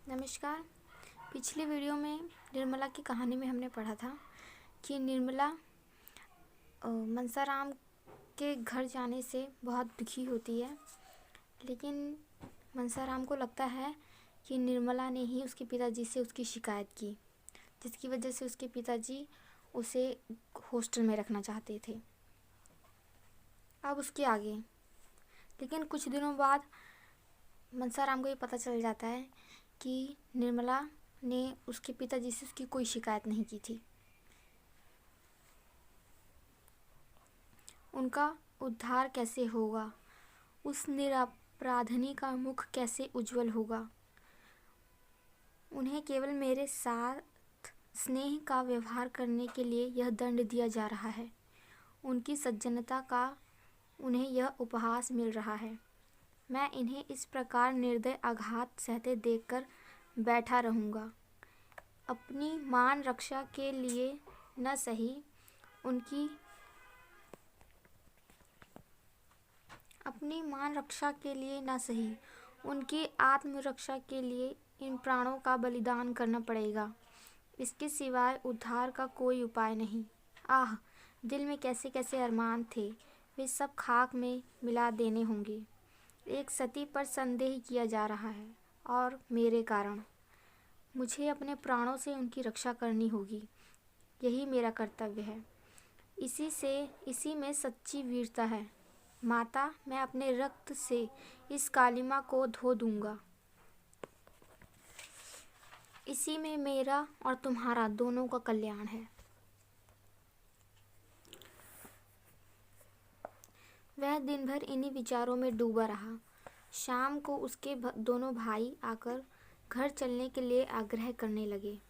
नमस्कार। पिछली वीडियो में निर्मला की कहानी में हमने पढ़ा था कि निर्मला मनसाराम के घर जाने से बहुत दुखी होती है, लेकिन मनसाराम को लगता है कि निर्मला ने ही उसके पिताजी से उसकी शिकायत की, जिसकी वजह से उसके पिताजी उसे हॉस्टल में रखना चाहते थे। अब उसके आगे, लेकिन कुछ दिनों बाद मनसाराम को ये पता चल जाता है कि निर्मला ने उसके पिताजी से उसकी कोई शिकायत नहीं की थी। उनका उद्धार कैसे होगा? उस निरपराधिनी का मुख कैसे उज्जवल होगा? उन्हें केवल मेरे साथ स्नेह का व्यवहार करने के लिए यह दंड दिया जा रहा है। उनकी सज्जनता का उन्हें यह उपहास मिल रहा है। मैं इन्हें इस प्रकार निर्दय आघात सहते देखकर बैठा रहूँगा। अपनी मान रक्षा के लिए न सही, उनकी आत्मरक्षा के लिए इन प्राणों का बलिदान करना पड़ेगा। इसके सिवाय उद्धार का कोई उपाय नहीं। आह, दिल में कैसे कैसे अरमान थे, वे सब खाक में मिला देने होंगे। एक सती पर संदेह किया जा रहा है और मेरे कारण। मुझे अपने प्राणों से उनकी रक्षा करनी होगी। यही मेरा कर्तव्य है। इसी में सच्ची वीरता है। माता, मैं अपने रक्त से इस कालिमा को धो दूंगा। इसी में मेरा और तुम्हारा दोनों का कल्याण है। वह दिन भर इन्हीं विचारों में डूबा रहा। शाम को उसके दोनों भाई आकर घर चलने के लिए आग्रह करने लगे।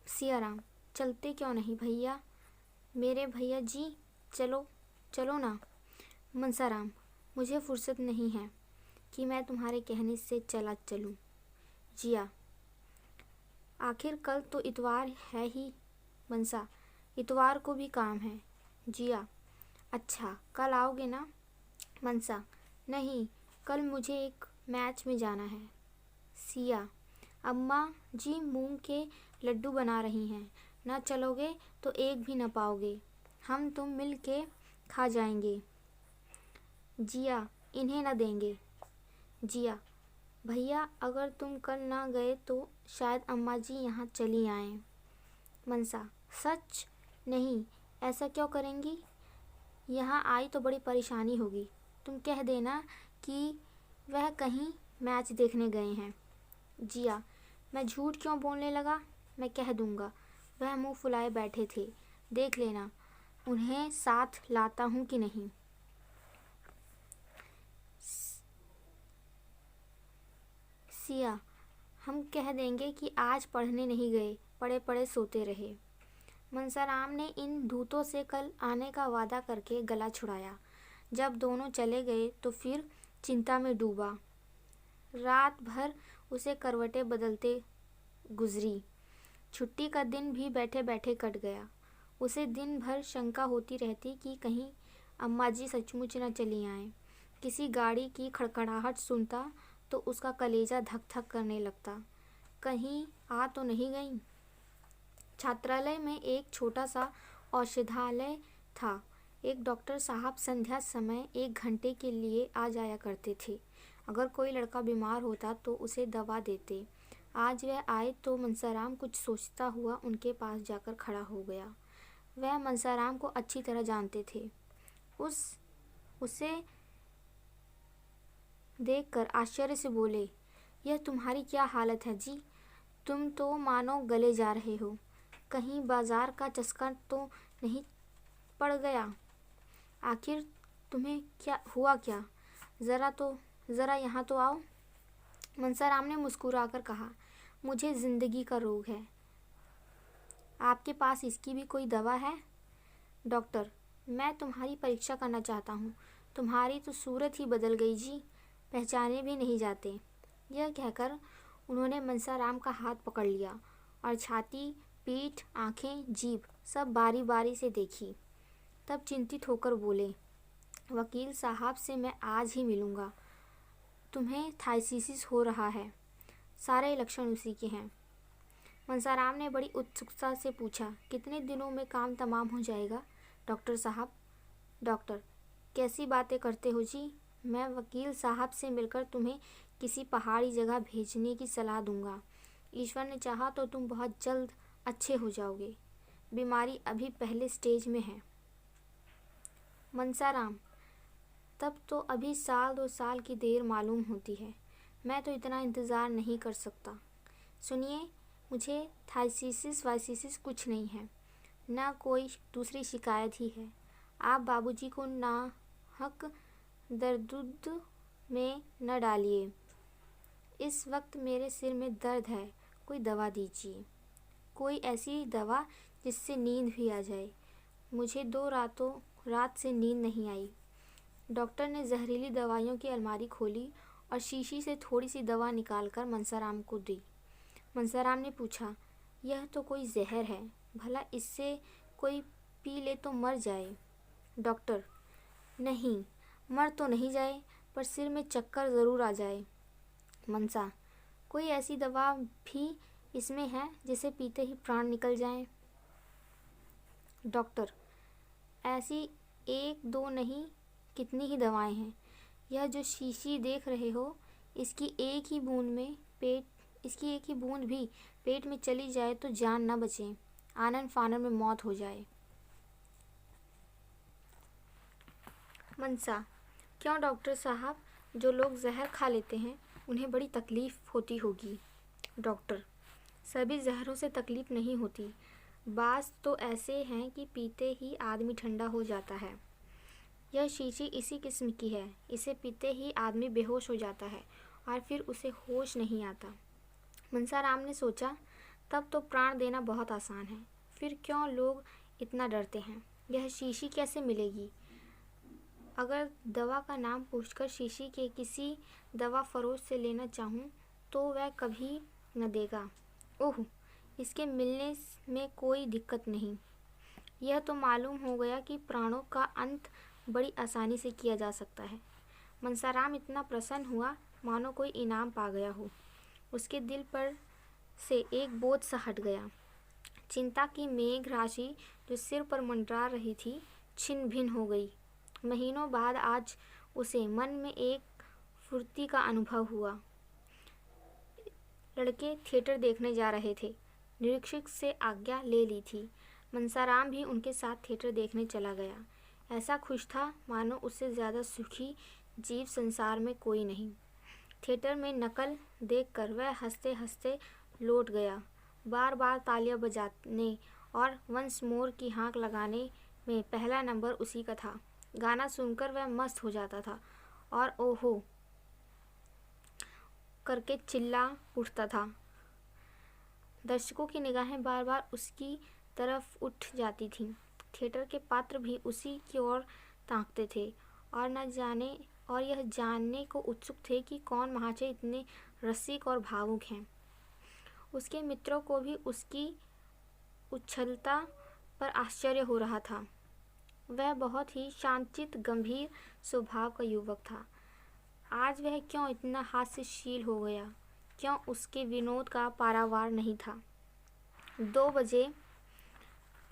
सियाराम, चलते क्यों नहीं भैया? मेरे भैया जी, चलो ना। मनसाराम, मुझे फुर्सत नहीं है कि मैं तुम्हारे कहने से चला चलूं। जिया, आखिर कल तो इतवार है ही। मनसा, इतवार को भी काम है। जिया, अच्छा, कल आओगे ना? मनसा, नहीं, कल मुझे एक मैच में जाना है। सिया, अम्मा जी मूंग के लड्डू बना रही हैं, ना चलोगे तो एक भी न पाओगे। हम तुम मिल के खा जाएंगे। जिया, इन्हें न देंगे। जिया, भैया अगर तुम कल ना गए तो शायद अम्मा जी यहाँ चली आएं। मनसा, सच? नहीं, ऐसा क्यों करेंगी? यहाँ आई तो बड़ी परेशानी होगी। तुम कह देना कि वह कहीं मैच देखने गए हैं। जिया, मैं झूठ क्यों बोलने लगा? मैं कह दूंगा। वह मुंह फुलाए बैठे थे, देख लेना उन्हें साथ लाता हूँ कि नहीं। सिया, हम कह देंगे कि आज पढ़ने नहीं गए, पड़े पड़े सोते रहे। मनसाराम ने इन दूतों से कल आने का वादा करके गला छुड़ाया। जब दोनों चले गए तो फिर चिंता में डूबा। रात भर उसे करवटें बदलते गुजरी। छुट्टी का दिन भी बैठे बैठे कट गया। उसे दिन भर शंका होती रहती कि कहीं अम्मा जी सचमुच न चली आएं। किसी गाड़ी की खड़खड़ाहट सुनता तो उसका कलेजा धक धक करने लगता। कहीं आ तो नहीं गई। छात्रालय में एक छोटा सा औषधालय था। एक डॉक्टर साहब संध्या समय 1 घंटे के लिए आ जाया करते थे। अगर कोई लड़का बीमार होता तो उसे दवा देते। आज वह आए तो मनसाराम कुछ सोचता हुआ उनके पास जाकर खड़ा हो गया। वह मनसाराम को अच्छी तरह जानते थे। उसे देखकर आश्चर्य से बोले, यह तुम्हारी क्या हालत है जी? तुम तो मानो गले जा रहे हो। कहीं बाजार का चस्का तो नहीं पड़ गया? आखिर तुम्हें क्या हुआ? जरा यहाँ तो आओ। मनसाराम ने मुस्कुराकर कहा, मुझे जिंदगी का रोग है। आपके पास इसकी भी कोई दवा है? डॉक्टर, मैं तुम्हारी परीक्षा करना चाहता हूँ। तुम्हारी तो सूरत ही बदल गई जी, पहचाने भी नहीं जाते। यह कहकर उन्होंने मनसाराम का हाथ पकड़ लिया और छाती, पीठ, आंखें, जीभ सब बारी बारी से देखी। तब चिंतित होकर बोले, वकील साहब से मैं आज ही मिलूंगा। तुम्हें थायसिस हो रहा है। सारे लक्षण उसी के हैं। मनसाराम ने बड़ी उत्सुकता से पूछा, कितने दिनों में काम तमाम हो जाएगा डॉक्टर साहब? डॉक्टर, कैसी बातें करते हो जी? मैं वकील साहब से मिलकर तुम्हें किसी पहाड़ी जगह भेजने की सलाह दूंगा। ईश्वर ने चाहा तो तुम बहुत जल्द अच्छे हो जाओगे। बीमारी अभी पहले स्टेज में है। मनसाराम, तब तो अभी 1-2 साल की देर मालूम होती है। मैं तो इतना इंतज़ार नहीं कर सकता। सुनिए, मुझे थायसिस वायसिस कुछ नहीं है, ना कोई दूसरी शिकायत ही है। आप बाबूजी को नाहक दर्द में न डालिए। इस वक्त मेरे सिर में दर्द है, कोई दवा दीजिए, कोई ऐसी दवा जिससे नींद भी आ जाए। मुझे 2 रात से नींद नहीं आई। डॉक्टर ने जहरीली दवाइयों की अलमारी खोली और शीशी से थोड़ी सी दवा निकालकर मनसाराम को दी। मनसाराम ने पूछा, यह तो कोई जहर है, भला इससे कोई पी ले तो मर जाए। डॉक्टर, नहीं, मर तो नहीं जाए, पर सिर में चक्कर ज़रूर आ जाए। मनसा, कोई ऐसी दवा भी इसमें है जिसे पीते ही प्राण निकल जाएं? डॉक्टर, ऐसी 1-2 नहीं, कितनी ही दवाएं हैं। यह जो शीशी देख रहे हो, इसकी एक ही बूंद भी पेट में चली जाए तो जान न बचे, आनन फानन में मौत हो जाए। मनसा, क्यों डॉक्टर साहब, जो लोग जहर खा लेते हैं उन्हें बड़ी तकलीफ होती होगी। डॉक्टर, सभी जहरों से तकलीफ नहीं होती। बाज़ तो ऐसे हैं कि पीते ही आदमी ठंडा हो जाता है। यह शीशी इसी किस्म की है। इसे पीते ही आदमी बेहोश हो जाता है और फिर उसे होश नहीं आता। मनसाराम ने सोचा, तब तो प्राण देना बहुत आसान है, फिर क्यों लोग इतना डरते हैं? यह शीशी कैसे मिलेगी? अगर दवा का नाम पूछकर शीशी के किसी दवा फरोश से लेना चाहूँ तो वह कभी न देगा। ओह, इसके मिलने में कोई दिक्कत नहीं। यह तो मालूम हो गया कि प्राणों का अंत बड़ी आसानी से किया जा सकता है। मनसाराम इतना प्रसन्न हुआ मानो कोई इनाम पा गया हो। उसके दिल पर से एक बोझ सा हट गया। चिंता की मेघ राशि जो सिर पर मंडरा रही थी छिन्न भिन्न हो गई। महीनों बाद आज उसे मन में एक फुर्ती का अनुभव हुआ। लड़के थिएटर देखने जा रहे थे। निरीक्षक से आज्ञा ले ली थी। मनसाराम भी उनके साथ थिएटर देखने चला गया। ऐसा खुश था मानो उससे ज़्यादा सुखी जीव संसार में कोई नहीं। थिएटर में नकल देखकर वह हंसते हंसते लौट गया। बार बार तालियां बजाने और वंस मोर की हाँक लगाने में पहला नंबर उसी का था। गाना सुनकर वह मस्त हो जाता था और ओहो करके चिल्ला उठता था। दर्शकों की निगाहें बार बार उसकी तरफ उठ जाती थीं। थिएटर के पात्र भी उसी की ओर ताकते थे और यह जानने को उत्सुक थे कि कौन महाशय इतने रसिक और भावुक हैं। उसके मित्रों को भी उसकी उछलता पर आश्चर्य हो रहा था। वह बहुत ही शांतचित्त गंभीर स्वभाव का युवक था। आज वह क्यों इतना हास्यशील हो गया? क्यों उसके विनोद का पारावार नहीं था? 2 बजे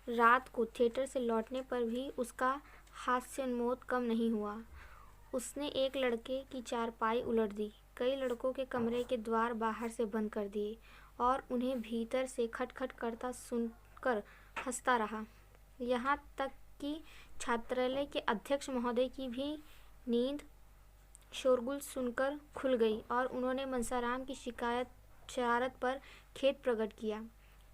रात को थिएटर से लौटने पर भी उसका हास्योन्माद कम नहीं हुआ। उसने एक लड़के की चारपाई उलट दी, कई लड़कों के कमरे के द्वार बाहर से बंद कर दिए और उन्हें भीतर से खटखट करता सुनकर हंसता रहा। यहाँ तक कि छात्रालय के अध्यक्ष महोदय की भी नींद शोरगुल सुनकर खुल गई और उन्होंने मनसाराम की शरारत पर खेद प्रकट किया।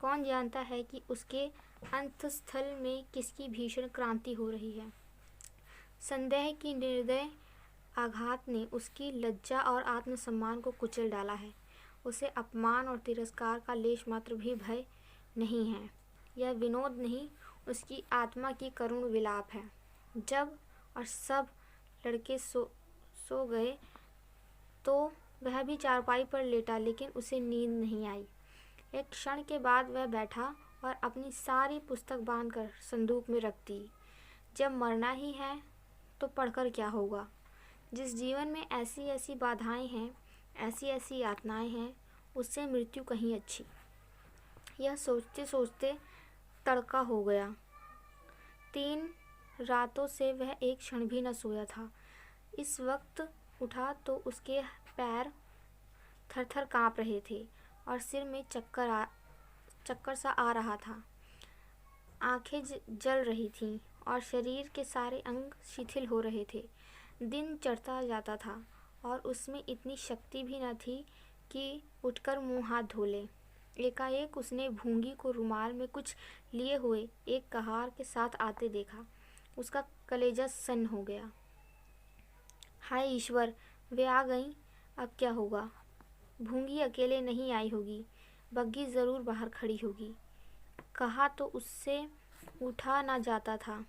कौन जानता है कि उसके अंतस्थल में किसकी भीषण क्रांति हो रही है। संदेह की निर्दय आघात ने उसकी लज्जा और आत्मसम्मान को कुचल डाला है। उसे अपमान और तिरस्कार का लेश मात्र भी भय नहीं है। यह विनोद नहीं, उसकी आत्मा की करुण विलाप है। जब और सब लड़के सो गए तो वह भी चारपाई पर लेटा, लेकिन उसे नींद नहीं आई। एक क्षण के बाद वह बैठा और अपनी सारी पुस्तक बांधकर संदूक में रख दी। जब मरना ही है तो पढ़कर क्या होगा? जिस जीवन में ऐसी ऐसी बाधाएं हैं, ऐसी ऐसी यातनाएं हैं, उससे मृत्यु कहीं अच्छी। यह सोचते सोचते तड़का हो गया। 3 रातों से वह एक क्षण भी न सोया था। इस वक्त उठा तो उसके पैर थर-थर काँप रहे थे और सिर में चक्कर सा आ रहा था। आंखें जल रही थीं और शरीर के सारे अंग शिथिल हो रहे थे। दिन चढ़ता जाता था और उसमें इतनी शक्ति भी न थी कि उठकर मुंह हाथ धो ले। एकाएक उसने भूंगी को रुमाल में कुछ लिए हुए एक कहार के साथ आते देखा। उसका कलेजा सन्न हो गया। हाय ईश्वर, वे आ गईं, अब क्या होगा? भूंगी अकेले नहीं आई होगी, बग्गी ज़रूर बाहर खड़ी होगी। कहा तो उससे उठा ना जाता था।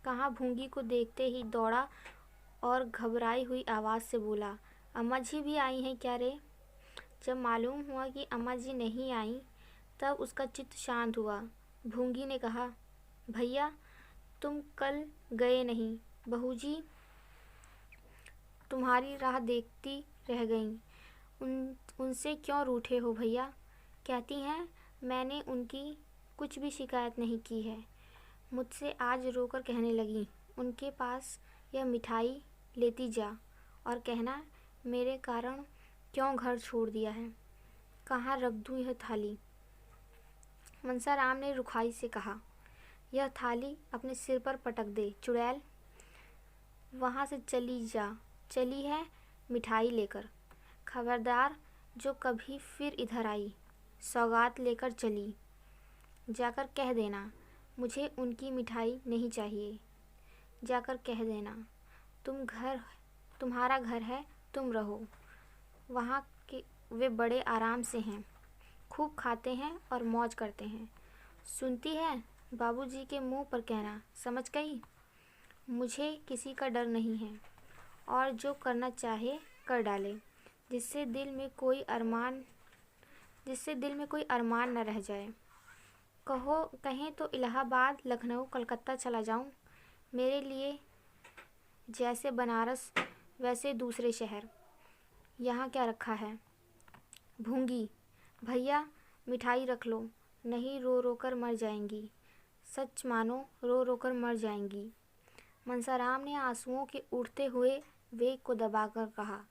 कहाँ भूंगी को देखते ही दौड़ा और घबराई हुई आवाज़ से बोला, अम्मा जी भी आई हैं क्या रे? जब मालूम हुआ कि अम्मा जी नहीं आई, तब उसका चित्त शांत हुआ। भूंगी ने कहा, भैया तुम कल गए नहीं, बहू जी तुम्हारी राह देखती रह गईं। उनसे क्यों रूठे हो भैया? कहती हैं मैंने उनकी कुछ भी शिकायत नहीं की है। मुझसे आज रोकर कहने लगी, उनके पास यह मिठाई लेती जा और कहना मेरे कारण क्यों घर छोड़ दिया है। कहाँ रख दूँ यह थाली? मनसाराम ने रुखाई से कहा, यह थाली अपने सिर पर पटक दे चुड़ैल। वहाँ से चली जा। चली है मिठाई लेकर। खबरदार जो कभी फिर इधर आई, सौगात लेकर चली। जाकर कह देना मुझे उनकी मिठाई नहीं चाहिए। जाकर कह देना तुम्हारा घर है, तुम रहो। वहाँ के वे बड़े आराम से हैं, खूब खाते हैं और मौज करते हैं। सुनती है? बाबूजी के मुंह पर कहना, समझ गई? मुझे किसी का डर नहीं है और जो करना चाहे कर डाले, जिससे दिल में कोई अरमान न रह जाए। कहें तो इलाहाबाद, लखनऊ, कलकत्ता चला जाऊं। मेरे लिए जैसे बनारस वैसे दूसरे शहर। यहाँ क्या रखा है? भूंगी, भैया मिठाई रख लो, नहीं रो रो कर मर जाएंगी। सच मानो रो रो कर मर जाएंगी। मनसाराम ने आंसुओं के उठते हुए वेग को दबाकर कहा,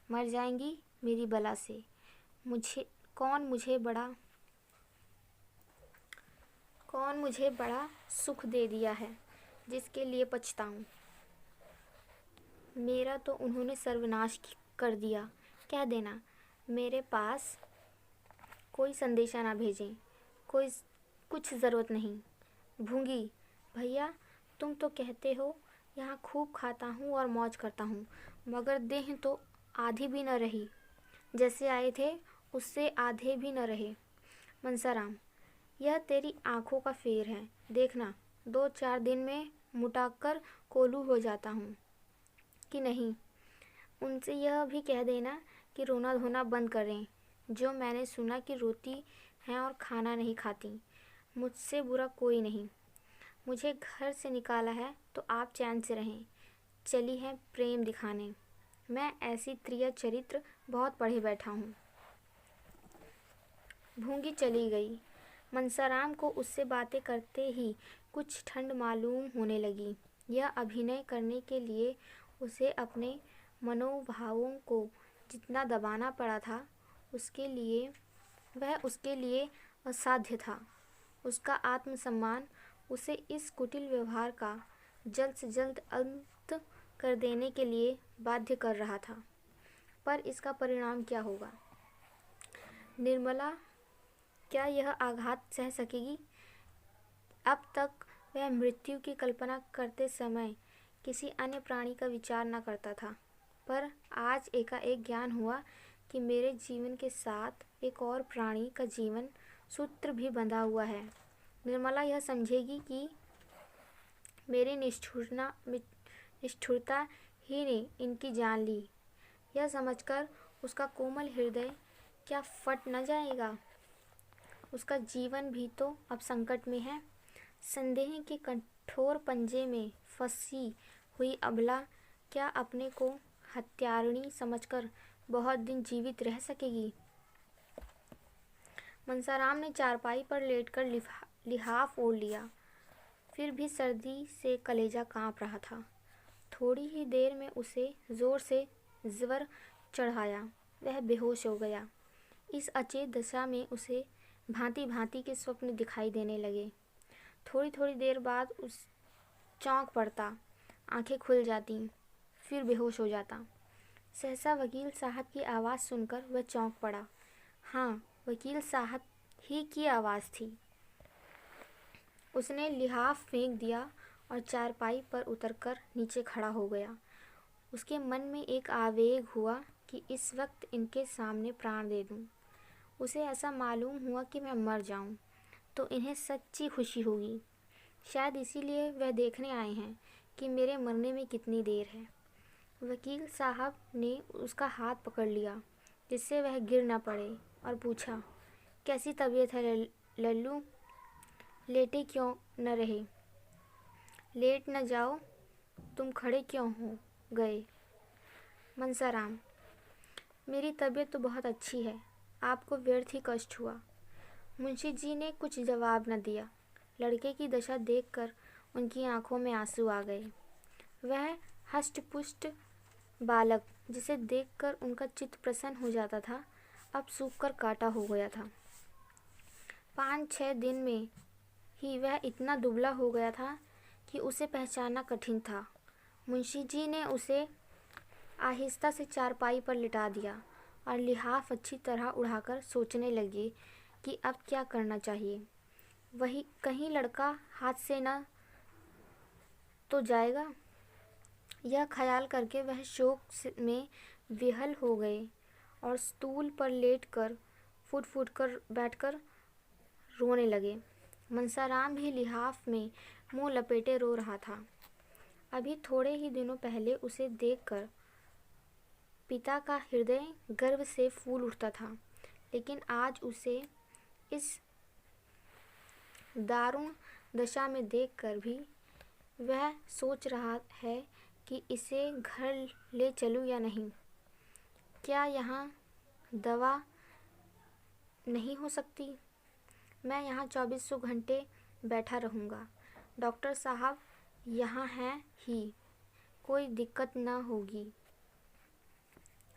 मर जाएंगी मेरी बला से। कौन मुझे बड़ा सुख दे दिया है जिसके लिए पछताऊं। मेरा तो उन्होंने सर्वनाश कर दिया। कह देना मेरे पास कोई संदेशा ना भेजें, कुछ ज़रूरत नहीं। भूंगी, भैया तुम तो कहते हो यहाँ खूब खाता हूँ और मौज करता हूँ, मगर देह तो आधी भी न रही। जैसे आए थे उससे आधे भी न रहे। मनसाराम, यह तेरी आँखों का फेर है। देखना 2-4 दिन में मुटाकर कोलू हो जाता हूँ कि नहीं। उनसे यह भी कह देना कि रोना धोना बंद करें। जो मैंने सुना कि रोती हैं और खाना नहीं खाती। मुझसे बुरा कोई नहीं। मुझे घर से निकाला है तो आप चैन से रहें। चली हैं प्रेम दिखाने। मैं ऐसी त्रिया चरित्र बहुत पढ़े बैठा हूँ। भूंगी चली गई। मनसाराम को उससे बातें करते ही कुछ ठंड मालूम होने लगी। यह अभिनय करने के लिए उसे अपने मनोभावों को जितना दबाना पड़ा था, वह उसके लिए असाध्य था। उसका आत्मसम्मान उसे इस कुटिल व्यवहार का जल्द से जल्द अंत कर देने के लिए बाध्य कर रहा था। पर इसका परिणाम क्या होगा? निर्मला क्या यह आघात सह सकेगी? अब तक वह मृत्यु की कल्पना करते समय किसी अन्य प्राणी का विचार न करता था, पर आज एकाएक ज्ञान हुआ कि मेरे जीवन के साथ एक और प्राणी का जीवन सूत्र भी बंधा हुआ है। निर्मला यह समझेगी कि मेरी निष्ठुरता ही ने इनकी जान ली। यह समझकर उसका कोमल हृदय क्या फट न जाएगा? उसका जीवन भी तो अब संकट में है। संदेह के कठोर पंजे में फंसी हुई अबला क्या अपने को हत्यारिणी समझकर बहुत दिन जीवित रह सकेगी? मनसाराम ने चारपाई पर लेटकर लिहाफ ओढ़ लिया। फिर भी सर्दी से कलेजा कांप रहा था। थोड़ी ही देर में उसे जोर से ज्वर चढ़ाया। वह बेहोश हो गया। इस अचेत दशा में उसे भांति भांति के स्वप्न दिखाई देने लगे। थोड़ी थोड़ी देर बाद उस चौंक पड़ता, आंखें खुल जाती, फिर बेहोश हो जाता। सहसा वकील साहब की आवाज़ सुनकर वह चौंक पड़ा। हाँ, वकील साहब ही की आवाज़ थी। उसने लिहाफ फेंक दिया और चारपाई पर उतरकर नीचे खड़ा हो गया। उसके मन में एक आवेग हुआ कि इस वक्त इनके सामने प्राण दे दूं। उसे ऐसा मालूम हुआ कि मैं मर जाऊं तो इन्हें सच्ची खुशी होगी। शायद इसीलिए वह देखने आए हैं कि मेरे मरने में कितनी देर है। वकील साहब ने उसका हाथ पकड़ लिया जिससे वह गिर न पड़े और पूछा, कैसी तबीयत है लल्लू? लेटे क्यों न रहे? लेट न जाओ, तुम खड़े क्यों हो गए? मनसाराम, मेरी तबीयत तो बहुत अच्छी है, आपको व्यर्थ ही कष्ट हुआ। मुंशी जी ने कुछ जवाब न दिया। लड़के की दशा देखकर उनकी आंखों में आंसू आ गए। वह हष्ट-पुष्ट बालक जिसे देखकर उनका चित्त प्रसन्न हो जाता था, अब सूख कर काटा हो गया था। 5-6 दिन में ही वह इतना दुबला हो गया था कि उसे पहचानना कठिन था। मुंशी जी ने उसे आहिस्ता से चारपाई पर लिटा दिया और लिहाफ अच्छी तरह उड़ाकर सोचने लगे कि अब क्या करना चाहिए। वही कहीं लड़का हाथ से न तो जाएगा। यह ख्याल करके वह शोक में विह्वल हो गए और स्टूल पर लेटकर फुट फुट कर बैठकर रोने लगे। मनसाराम भी लिहाफ में मुंह लपेटे रो रहा था। अभी थोड़े ही दिनों पहले उसे देखकर पिता का हृदय गर्व से फूल उठता था, लेकिन आज उसे इस दारुण दशा में देखकर भी वह सोच रहा है कि इसे घर ले चलूं या नहीं। क्या यहाँ दवा नहीं हो सकती? मैं यहाँ 2400 घंटे बैठा रहूँगा। डॉक्टर साहब यहाँ हैं ही, कोई दिक्कत न होगी।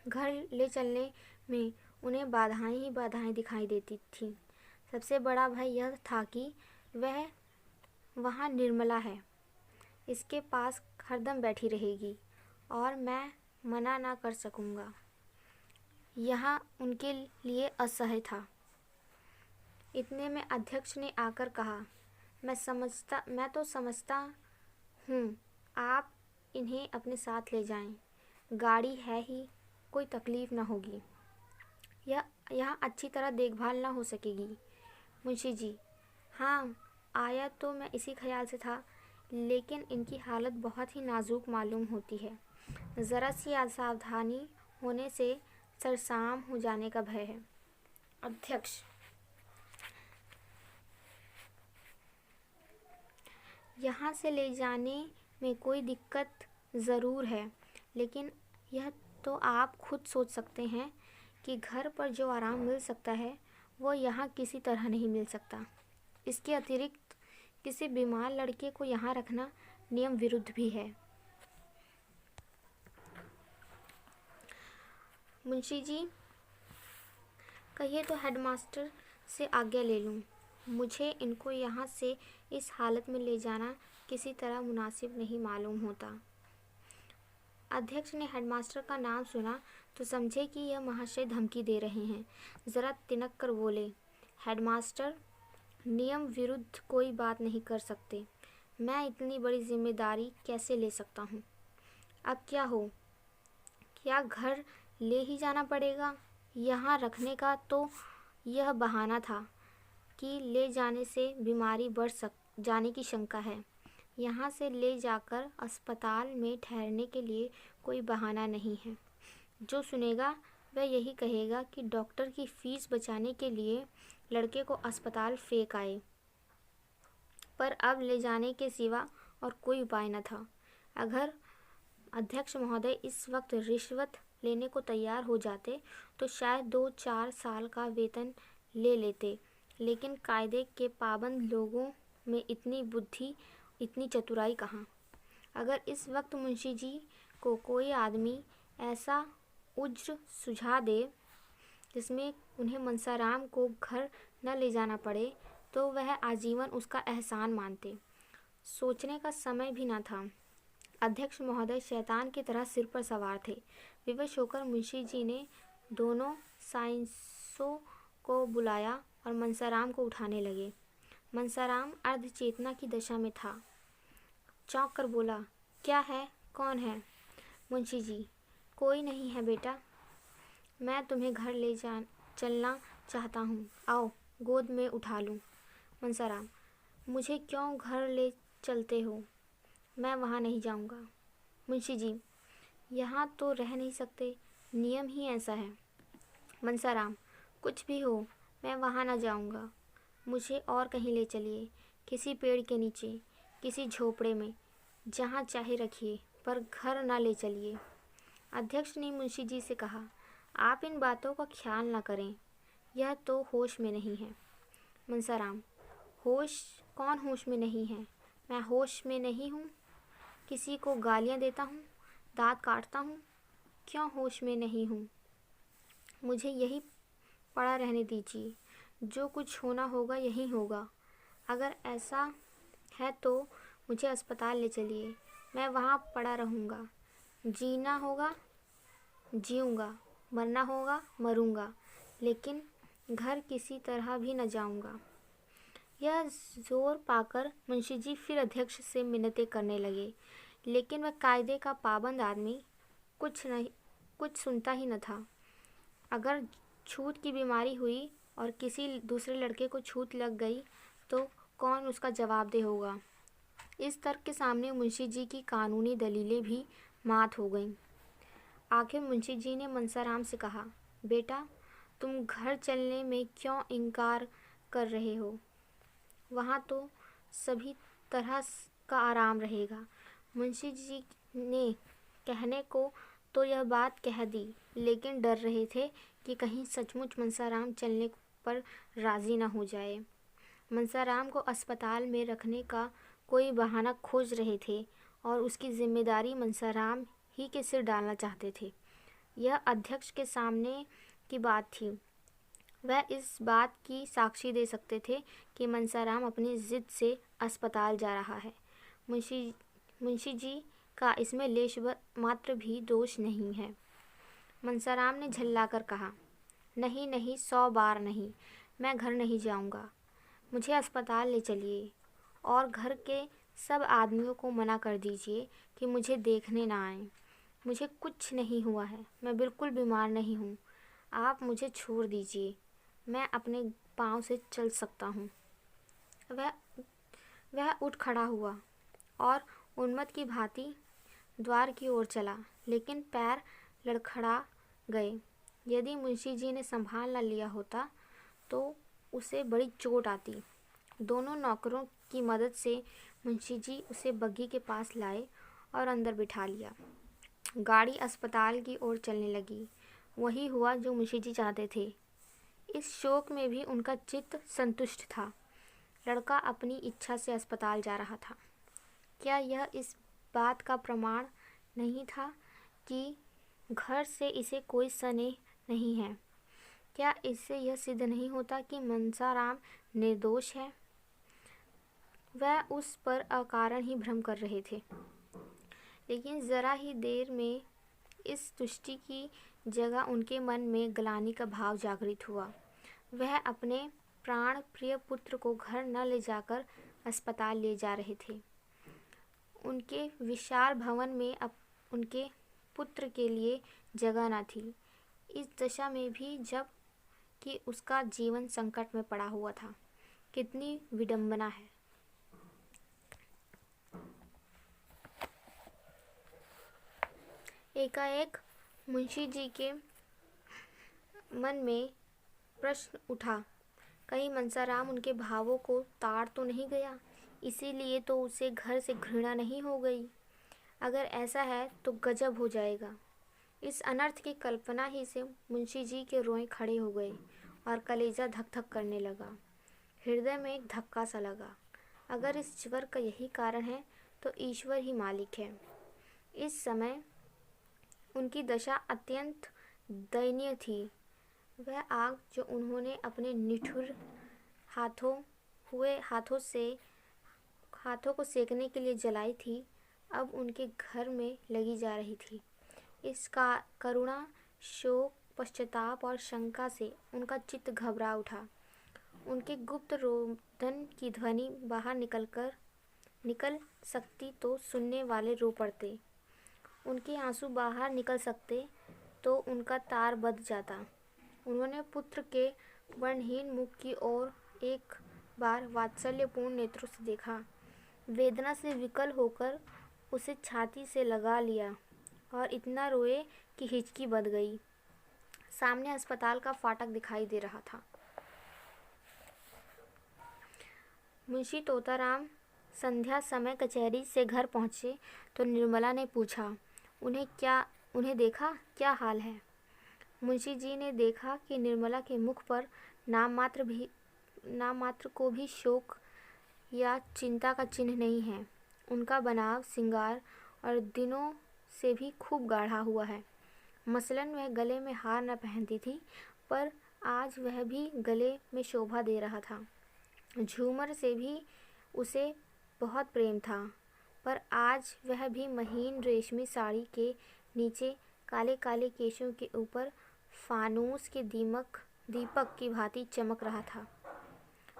घर ले चलने में उन्हें बाधाएं ही बाधाएं दिखाई देती थीं। सबसे बड़ा भय यह था कि वह वहाँ निर्मला है, इसके पास हरदम बैठी रहेगी और मैं मना ना कर सकूँगा। यहाँ उनके लिए असह्य था। इतने में अध्यक्ष ने आकर कहा, मैं तो समझता हूँ आप इन्हें अपने साथ ले जाएं। गाड़ी है ही, कोई तकलीफ न होगी। यहाँ अच्छी तरह देखभाल न हो सकेगी। मुंशी जी, हाँ, आया तो मैं इसी ख्याल से था, लेकिन इनकी हालत बहुत ही नाजुक मालूम होती है। ज़रा सी असावधानी होने से सरसाम हो जाने का भय है। अध्यक्ष, यहाँ से ले जाने में कोई दिक्कत ज़रूर है, लेकिन यह तो आप खुद सोच सकते हैं कि घर पर जो आराम मिल सकता है वो यहाँ किसी तरह नहीं मिल सकता। इसके अतिरिक्त किसी बीमार लड़के को यहाँ रखना नियम विरुद्ध भी है। मुंशी जी, कहिए तो हेडमास्टर से आज्ञा ले लूँ। मुझे इनको यहाँ से इस हालत में ले जाना किसी तरह मुनासिब नहीं मालूम होता। अध्यक्ष ने हेडमास्टर का नाम सुना तो समझे कि यह महाशय धमकी दे रहे हैं। ज़रा तिनक कर बोले, हेडमास्टर, नियम विरुद्ध कोई बात नहीं कर सकते। मैं इतनी बड़ी जिम्मेदारी कैसे ले सकता हूँ? अब क्या हो, क्या घर ले ही जाना पड़ेगा? यहाँ रखने का तो यह बहाना था कि ले जाने से बीमारी बढ़ जाने की शंका है। यहाँ से ले जाकर अस्पताल में ठहरने के लिए कोई बहाना नहीं है। जो सुनेगा वह यही कहेगा कि डॉक्टर की फीस बचाने के लिए लड़के को अस्पताल फेंक आए। पर अब ले जाने के सिवा और कोई उपाय न था। अगर अध्यक्ष महोदय इस वक्त रिश्वत लेने को तैयार हो जाते तो शायद 2-4 साल का वेतन ले लेते, लेकिन कायदे के पाबंद लोगों में इतनी बुद्धि, इतनी चतुराई कहाँ। अगर इस वक्त मुंशी जी को कोई आदमी ऐसा उज्र सुझा दे जिसमें उन्हें मनसाराम को घर न ले जाना पड़े, तो वह आजीवन उसका एहसान मानते। सोचने का समय भी न था। अध्यक्ष महोदय शैतान की तरह सिर पर सवार थे। विवश होकर मुंशी जी ने दोनों साइंसों को बुलाया और मनसाराम को उठाने लगे। मनसाराम अर्धचेतना की दशा में था। चौंक कर बोला, क्या है, कौन है? मुंशी जी, कोई नहीं है बेटा, मैं तुम्हें घर ले चलना चाहता हूँ, आओ गोद में उठा लूँ। मनसाराम, मुझे क्यों घर ले चलते हो? मैं वहाँ नहीं जाऊँगा। मुंशी जी, यहाँ तो रह नहीं सकते, नियम ही ऐसा है। मनसाराम, कुछ भी हो, मैं वहाँ न जाऊँगा, मुझे और कहीं ले चलिए, किसी पेड़ के नीचे, किसी झोपड़े में, जहाँ चाहे रखिए, पर घर न ले चलिए। अध्यक्ष ने मुंशी जी से कहा, आप इन बातों का ख्याल न करें, यह तो होश में नहीं है। मनसाराम, कौन होश में नहीं है? मैं होश में नहीं हूँ? किसी को गालियाँ देता हूँ, दांत काटता हूँ, क्यों होश में नहीं हूँ? मुझे यही पड़ा रहने दीजिए, जो कुछ होना होगा यही होगा। अगर ऐसा है तो मुझे अस्पताल ले चलिए, मैं वहाँ पड़ा रहूँगा। जीना होगा जीऊँगा, मरना होगा मरूँगा, लेकिन घर किसी तरह भी न जाऊँगा। यह जोर पाकर मुंशी जी फिर अध्यक्ष से मिन्नतें करने लगे, लेकिन वह कायदे का पाबंद आदमी कुछ सुनता ही न था। अगर छूत की बीमारी हुई और किसी दूसरे लड़के को छूत लग गई तो कौन उसका जवाबदेह होगा। इस तर्क के सामने मुंशी जी की कानूनी दलीलें भी मात हो गईं। आखिर मुंशी जी ने मनसाराम से कहा, बेटा, तुम घर चलने में क्यों इनकार कर रहे हो? वहाँ तो सभी तरह का आराम रहेगा। मुंशी जी ने कहने को तो यह बात कह दी, लेकिन डर रहे थे कि कहीं सचमुच मनसाराम चलने पर राज़ी न हो जाए। मनसाराम को अस्पताल में रखने का कोई बहाना खोज रहे थे और उसकी जिम्मेदारी मनसाराम ही के सिर डालना चाहते थे। यह अध्यक्ष के सामने की बात थी। वह इस बात की साक्षी दे सकते थे कि मनसाराम अपनी जिद से अस्पताल जा रहा है। मुंशी जी का इसमें लेश मात्र भी दोष नहीं है। मनसाराम ने झल्लाकर कहा, नहीं नहीं, 100 बार नहीं, मैं घर नहीं जाऊंगा, मुझे अस्पताल ले चलिए और घर के सब आदमियों को मना कर दीजिए कि मुझे देखने ना आए। मुझे कुछ नहीं हुआ है, मैं बिल्कुल बीमार नहीं हूँ, आप मुझे छोड़ दीजिए, मैं अपने पाँव से चल सकता हूँ। वह उठ खड़ा हुआ और उन्मत्त की भांति द्वार की ओर चला, लेकिन पैर लड़खड़ा गए। यदि मुंशी जी ने संभाल न लिया होता तो उसे बड़ी चोट आती। दोनों नौकरों की मदद से मुंशी जी उसे बग्घी के पास लाए और अंदर बिठा लिया। गाड़ी अस्पताल की ओर चलने लगी। वही हुआ जो मुंशी जी चाहते थे। इस शोक में भी उनका चित्त संतुष्ट था। लड़का अपनी इच्छा से अस्पताल जा रहा था। क्या यह इस बात का प्रमाण नहीं था कि घर से इसे कोई स्नेह नहीं है? क्या इससे यह सिद्ध नहीं होता कि मनसाराम निर्दोष है? वह उस पर अकारण ही भ्रम कर रहे थे, लेकिन जरा ही देर में इस तुष्टि की जगह उनके मन में ग्लानि का भाव जागृत हुआ। वह अपने प्राण प्रिय पुत्र को घर न ले जाकर अस्पताल ले जा रहे थे। उनके विशाल भवन में अब उनके पुत्र के लिए जगह न थी, इस दशा में भी जब कि उसका जीवन संकट में पड़ा हुआ था। कितनी विडंबना है। एकाएक मुंशी जी के मन में प्रश्न उठा, कहीं मनसाराम उनके भावों को ताड़ तो नहीं गया, इसीलिए तो उसे घर से घृणा नहीं हो गई। अगर ऐसा है तो गजब हो जाएगा। इस अनर्थ की कल्पना ही से मुंशी जी के रोए खड़े हो गए और कलेजा धक धक करने लगा। हृदय में एक धक्का सा लगा। अगर इस ज्वर का यही कारण है तो ईश्वर ही मालिक है। इस समय उनकी दशा अत्यंत दयनीय थी। वह आग जो उन्होंने अपने निठुर हाथों को सेकने के लिए जलाई थी, अब उनके घर में लगी जा रही थी। इसका करुणा, शोक, पश्चाताप और शंका से उनका चित्त घबरा उठा। उनके गुप्त रोदन की ध्वनि बाहर निकल सकती तो सुनने वाले रो पड़ते। उनके आंसू बाहर निकल सकते तो उनका तार बंध जाता। उन्होंने पुत्र के वर्णहीन मुख की ओर एक बार वात्सल्यपूर्ण नेत्रों से देखा, वेदना से विकल होकर उसे छाती से लगा लिया और इतना रोए कि हिचकी बंध गई। सामने अस्पताल का फाटक दिखाई दे रहा था। मुंशी तोताराम संध्या समय कचहरी से घर पहुंचे तो निर्मला ने पूछा, उन्हें देखा, क्या हाल है? मुंशी जी ने देखा कि निर्मला के मुख पर नाम मात्र को भी शोक या चिंता का चिन्ह नहीं है। उनका बनाव, सिंगार और दिनों से भी खूब गाढ़ा हुआ है। मसलन वह गले में हार न पहनती थी, पर आज वह भी गले में शोभा दे रहा था। झूमर से भी उसे बहुत प्रेम था, पर आज वह भी महीन रेशमी साड़ी के नीचे काले काले केशों के ऊपर फानूस के दीपक की भांति चमक रहा था।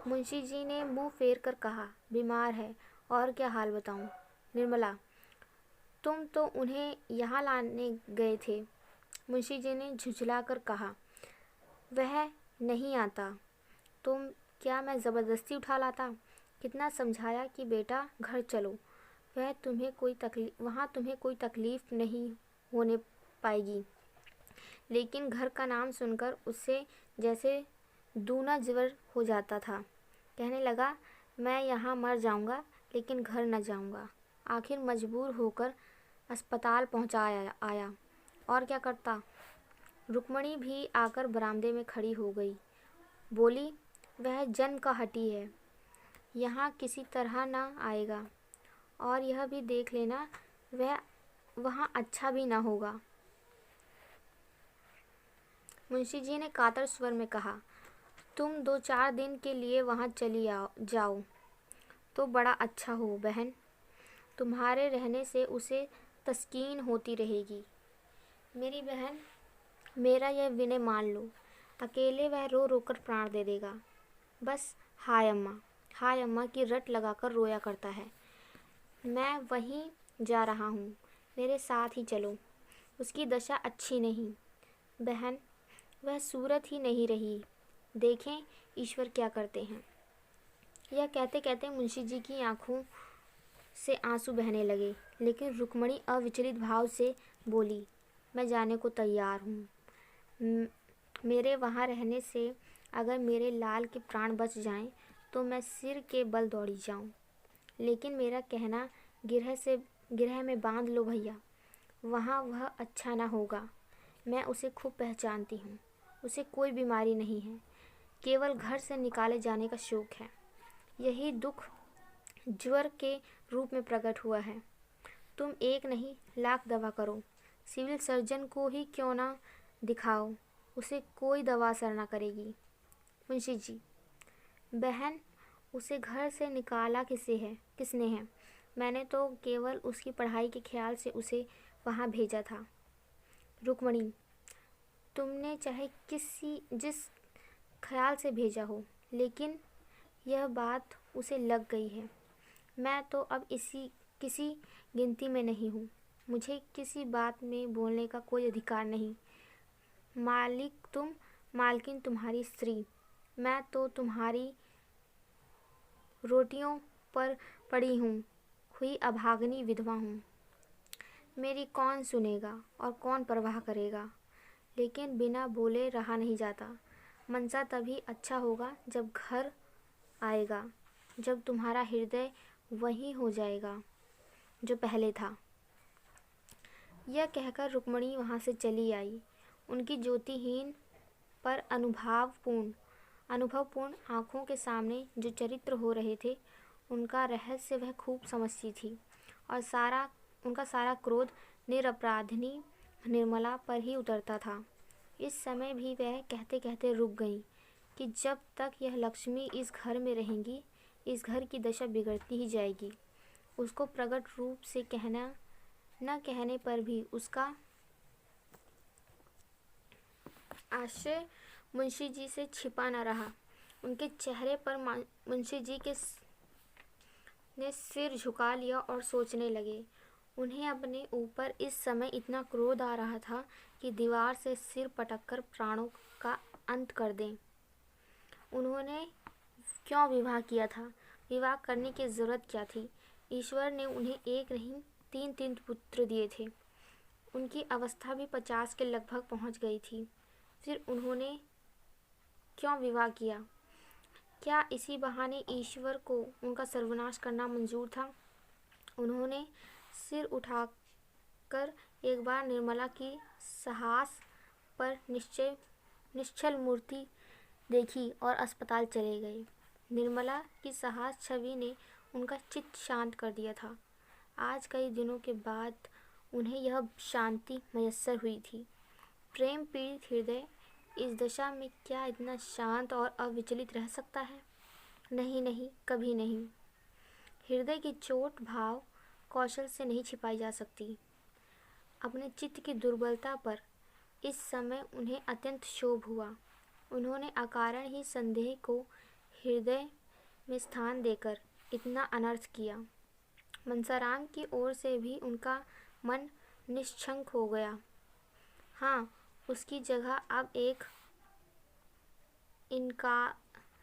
मुंशी जी ने मुंह फेर कर कहा, बीमार है, और क्या हाल बताऊं? निर्मला, तुम तो उन्हें यहाँ लाने गए थे। मुंशी जी ने झुंझला कर कहा, वह नहीं आता। क्या मैं ज़बरदस्ती उठा लाता? कितना समझाया कि बेटा घर चलो, वहाँ तुम्हें कोई तकलीफ़ नहीं होने पाएगी। लेकिन घर का नाम सुनकर उससे जैसे दूना ज्वर हो जाता था। कहने लगा, मैं यहाँ मर जाऊँगा लेकिन घर न जाऊँगा। आखिर मजबूर होकर अस्पताल पहुँचा आया, और क्या करता। रुक्मणी भी आकर बरामदे में खड़ी हो गई। बोली, वह जन्म का हठी है, यहाँ किसी तरह न आएगा, और यह भी देख लेना वह वहाँ अच्छा भी न होगा। मुंशी जी ने कातर स्वर में कहा, तुम 2-4 दिन के लिए वहाँ चली जाओ तो बड़ा अच्छा हो बहन। तुम्हारे रहने से उसे तस्कीन होती रहेगी। मेरी बहन, मेरा यह विनय मान लो, अकेले वह रो रो कर प्राण दे देगा। बस हाय अम्मा की रट लगाकर रोया करता है। मैं वहीं जा रहा हूँ, मेरे साथ ही चलो। उसकी दशा अच्छी नहीं बहन, वह सूरत ही नहीं रही। देखें ईश्वर क्या करते हैं। यह कहते कहते मुंशी जी की आंखों से आंसू बहने लगे, लेकिन रुक्मणी अविचलित भाव से बोली, मैं जाने को तैयार हूँ। मेरे वहाँ रहने से अगर मेरे लाल के प्राण बच जाएं तो मैं सिर के बल दौड़ी जाऊं। लेकिन मेरा कहना गिरह में बांध लो भैया, वहाँ वह अच्छा ना होगा। मैं उसे खूब पहचानती हूँ, उसे कोई बीमारी नहीं है, केवल घर से निकाले जाने का शौक है। यही दुख ज्वर के रूप में प्रकट हुआ है। तुम एक नहीं लाख दवा करो, सिविल सर्जन को ही क्यों ना दिखाओ, उसे कोई दवा असर ना करेगी। मुंशी जी, बहन, उसे घर से निकाला किसने है? मैंने तो केवल उसकी पढ़ाई के ख्याल से उसे वहाँ भेजा था। रुक्मणी, तुमने चाहे जिस ख्याल से भेजा हो, लेकिन यह बात उसे लग गई है। मैं तो अब किसी गिनती में नहीं हूँ। मुझे किसी बात में बोलने का कोई अधिकार नहीं। मालकिन तुम्हारी स्त्री, मैं तो तुम्हारी रोटियों पर पड़ी हुई अभागनी विधवा हूँ। मेरी कौन सुनेगा और कौन परवाह करेगा। लेकिन बिना बोले रहा नहीं जाता। मनसा तभी अच्छा होगा जब घर आएगा, जब तुम्हारा हृदय वही हो जाएगा जो पहले था। यह कहकर रुक्मणी वहाँ से चली आई। उनकी ज्योतिहीन पर अनुभवपूर्ण आँखों के सामने जो चरित्र हो रहे थे उनका रहस्य वह खूब समझती थी और उनका सारा क्रोध निरपराधिनी निर्मला पर ही उतरता था। इस समय भी वह कहते कहते रुक गई कि जब तक यह लक्ष्मी इस घर में रहेंगी इस घर की दशा बिगड़ती ही जाएगी। उसको प्रकट रूप से न कहने पर भी उसका आश्चर्य मुंशी जी से छिपा न रहा। उनके चेहरे पर मुंशी जी ने सिर झुका लिया और सोचने लगे। उन्हें अपने ऊपर इस समय इतना क्रोध आ रहा था कि दीवार से सिर पटककर प्राणों का अंत कर दें। उन्होंने क्यों विवाह किया था? विवाह करने की जरूरत क्या थी? ईश्वर ने उन्हें एक नहीं तीन पुत्र दिए थे। उनकी अवस्था भी 50 के लगभग पहुंच गई थी। फिर उन्होंने क्यों विवाह किया? क्या इसी बहाने ईश्वर को उनका सर्वनाश करना मंजूर था? उन्होंने सिर उठाकर एक बार निर्मला की साहस पर निश्चल मूर्ति देखी और अस्पताल चले गए। निर्मला की साहस छवि ने उनका चित्त शांत कर दिया था। आज कई दिनों के बाद उन्हें यह शांति मयस्सर हुई थी। प्रेम पीड़ित हृदय इस दशा में क्या इतना शांत और अविचलित रह सकता है? नहीं, कभी नहीं। हृदय की चोट भाव कौशल से नहीं छिपाई जा सकती। अपने चित्त की दुर्बलता पर इस समय उन्हें अत्यंत क्षोभ हुआ। उन्होंने अकारण ही संदेह को हृदय में स्थान देकर इतना अनर्थ किया। मनसाराम की ओर से भी उनका मन निश्शंक हो गया। हाँ, उसकी जगह अब एक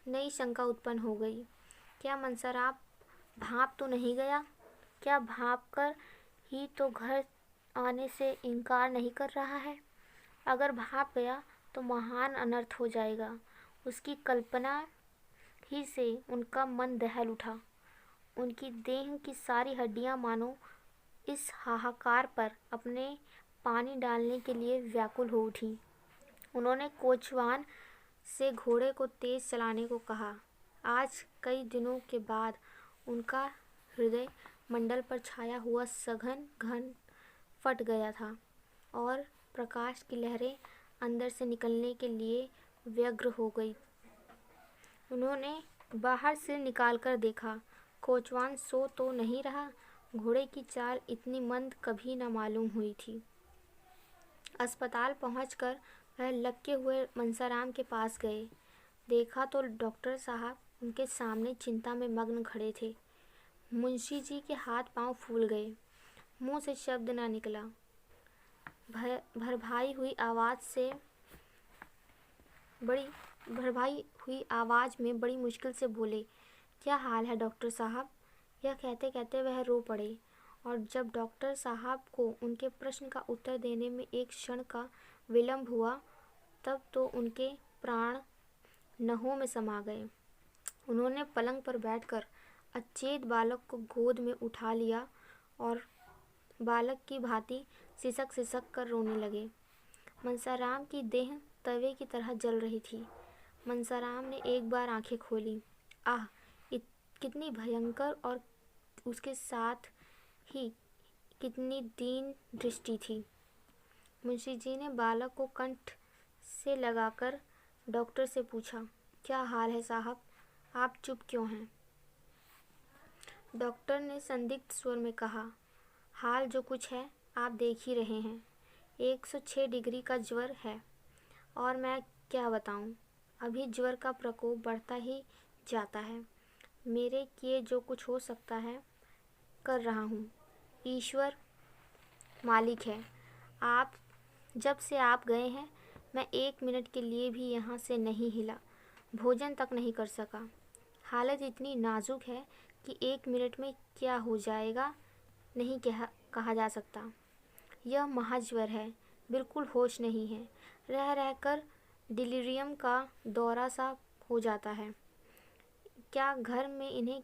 नई शंका उत्पन्न हो गई। क्या मनसाराम भाप तो नहीं गया? क्या भाप कर ही तो घर आने से इनकार नहीं कर रहा है? अगर भाप गया तो महान अनर्थ हो जाएगा। उसकी कल्पना ही से उनका मन दहल उठा। उनकी देह की सारी हड्डियां मानो इस हाहाकार पर अपने पानी डालने के लिए व्याकुल हो उठी। उन्होंने कोचवान से घोड़े को तेज चलाने को कहा। आज कई दिनों के बाद उनका हृदय मंडल पर छाया हुआ सघन घन फट गया था और प्रकाश की लहरें अंदर से निकलने के लिए व्यग्र हो गई। उन्होंने बाहर सिर निकालकर देखा। कोचवान सो तो नहीं रहा। घोड़े की चाल इतनी मंद कभी न मालूम हुई थी। अस्पताल पहुंचकर वह लटके हुए मनसाराम के पास गए। देखा तो डॉक्टर साहब उनके सामने चिंता में मग्न खड़े थे। मुंशी जी के हाथ पांव फूल गए। मुंह से शब्द न निकला। भरभाई हुई आवाज में बड़ी मुश्किल से बोले, क्या हाल है डॉक्टर साहब? यह कहते कहते वह रो पड़े और जब डॉक्टर साहब को उनके प्रश्न का उत्तर देने में एक क्षण का विलंब हुआ तब तो उनके प्राण नहों में समा गए। उन्होंने पलंग पर बैठकर अचेत बालक को गोद में उठा लिया और बालक की भांति सिसक सिसक कर रोने लगे। मनसाराम की देह तवे की तरह जल रही थी। मनसाराम ने एक बार आंखें खोली। आह, कितनी भयंकर और उसके साथ ही कितनी दीन दृष्टि थी। मुंशी जी ने बालक को कंठ से लगाकर डॉक्टर से पूछा, क्या हाल है साहब? आप चुप क्यों हैं? डॉक्टर ने संदिग्ध स्वर में कहा, हाल जो कुछ है आप देख ही रहे हैं। 106 डिग्री का ज्वर है और मैं क्या बताऊं, अभी ज्वर का प्रकोप बढ़ता ही जाता है। मेरे किए जो कुछ हो सकता है कर रहा हूं। ईश्वर मालिक है। जब से आप गए हैं मैं 1 मिनट के लिए भी यहाँ से नहीं हिला, भोजन तक नहीं कर सका। हालत इतनी नाजुक है कि 1 मिनट में क्या हो जाएगा नहीं कहा जा सकता। यह महाज्वर है, बिल्कुल होश नहीं है। रह रहकर डिलीरियम का दौरा सा हो जाता है। क्या घर में इन्हें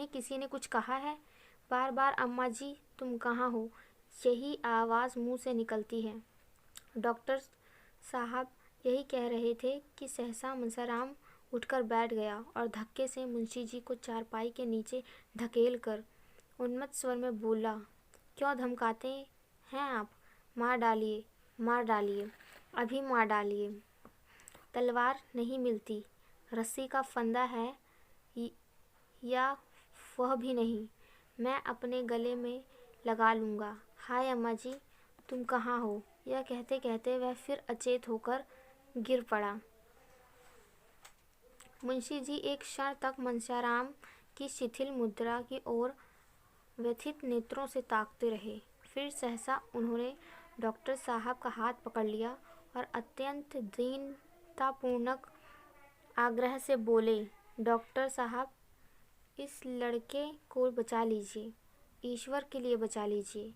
किसी ने कुछ कहा है? बार बार अम्मा जी तुम कहाँ हो, यही आवाज़ मुंह से निकलती है। डॉक्टर साहब यही कह रहे थे कि सहसा मुंशीराम उठकर बैठ गया और धक्के से मुंशी जी को चारपाई के नीचे धकेल कर उन्मत्त स्वर में बोला, क्यों धमकाते हैं आप? मार डालिए, मार डालिए, अभी मार डालिए। तलवार नहीं मिलती, रस्सी का फंदा है या वह भी नहीं, मैं अपने गले में लगा लूँगा। हाय अम्मा जी, तुम कहाँ हो? यह कहते कहते वह फिर अचेत होकर गिर पड़ा। मुंशी जी एक क्षण तक मुंशीराम की शिथिल मुद्रा की ओर व्यथित नेत्रों से ताकते रहे। फिर सहसा उन्होंने डॉक्टर साहब का हाथ पकड़ लिया और अत्यंत दीनतापूर्वक आग्रह से बोले, डॉक्टर साहब, इस लड़के को बचा लीजिए, ईश्वर के लिए बचा लीजिए,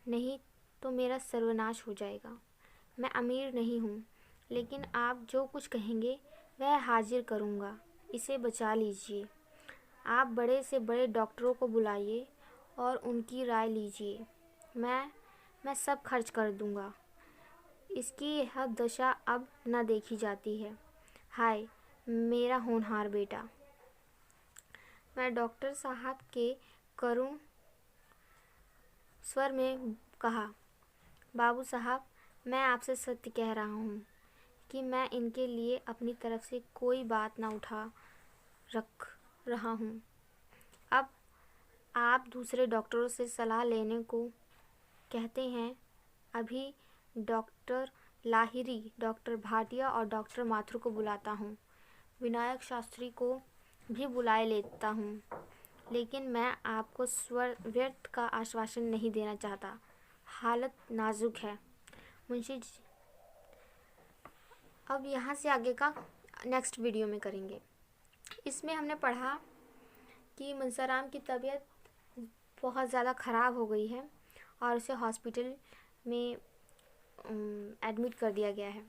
नहीं तो मेरा सर्वनाश हो जाएगा। मैं अमीर नहीं हूँ, लेकिन आप जो कुछ कहेंगे वह हाजिर करूँगा। इसे बचा लीजिए। आप बड़े से बड़े डॉक्टरों को बुलाइए और उनकी राय लीजिए। मैं सब खर्च कर दूँगा। इसकी यह दशा अब न देखी जाती है। हाय मेरा होनहार बेटा। मैं डॉक्टर साहब के करुण स्वर में कहा, बाबू साहब, मैं आपसे सत्य कह रहा हूँ कि मैं इनके लिए अपनी तरफ से कोई बात ना उठा रख रहा हूँ। अब आप दूसरे डॉक्टरों से सलाह लेने को कहते हैं। अभी डॉक्टर लाहिरी, डॉक्टर भाटिया और डॉक्टर माथुर को बुलाता हूँ। विनायक शास्त्री को भी बुलाए लेता हूँ, लेकिन मैं आपको व्यर्थ का आश्वासन नहीं देना चाहता। हालत नाजुक है। मुंशी जी, अब यहाँ से आगे का नेक्स्ट वीडियो में करेंगे। इसमें हमने पढ़ा कि मुंशीराम की तबीयत बहुत ज़्यादा ख़राब हो गई है और उसे हॉस्पिटल में एडमिट कर दिया गया है।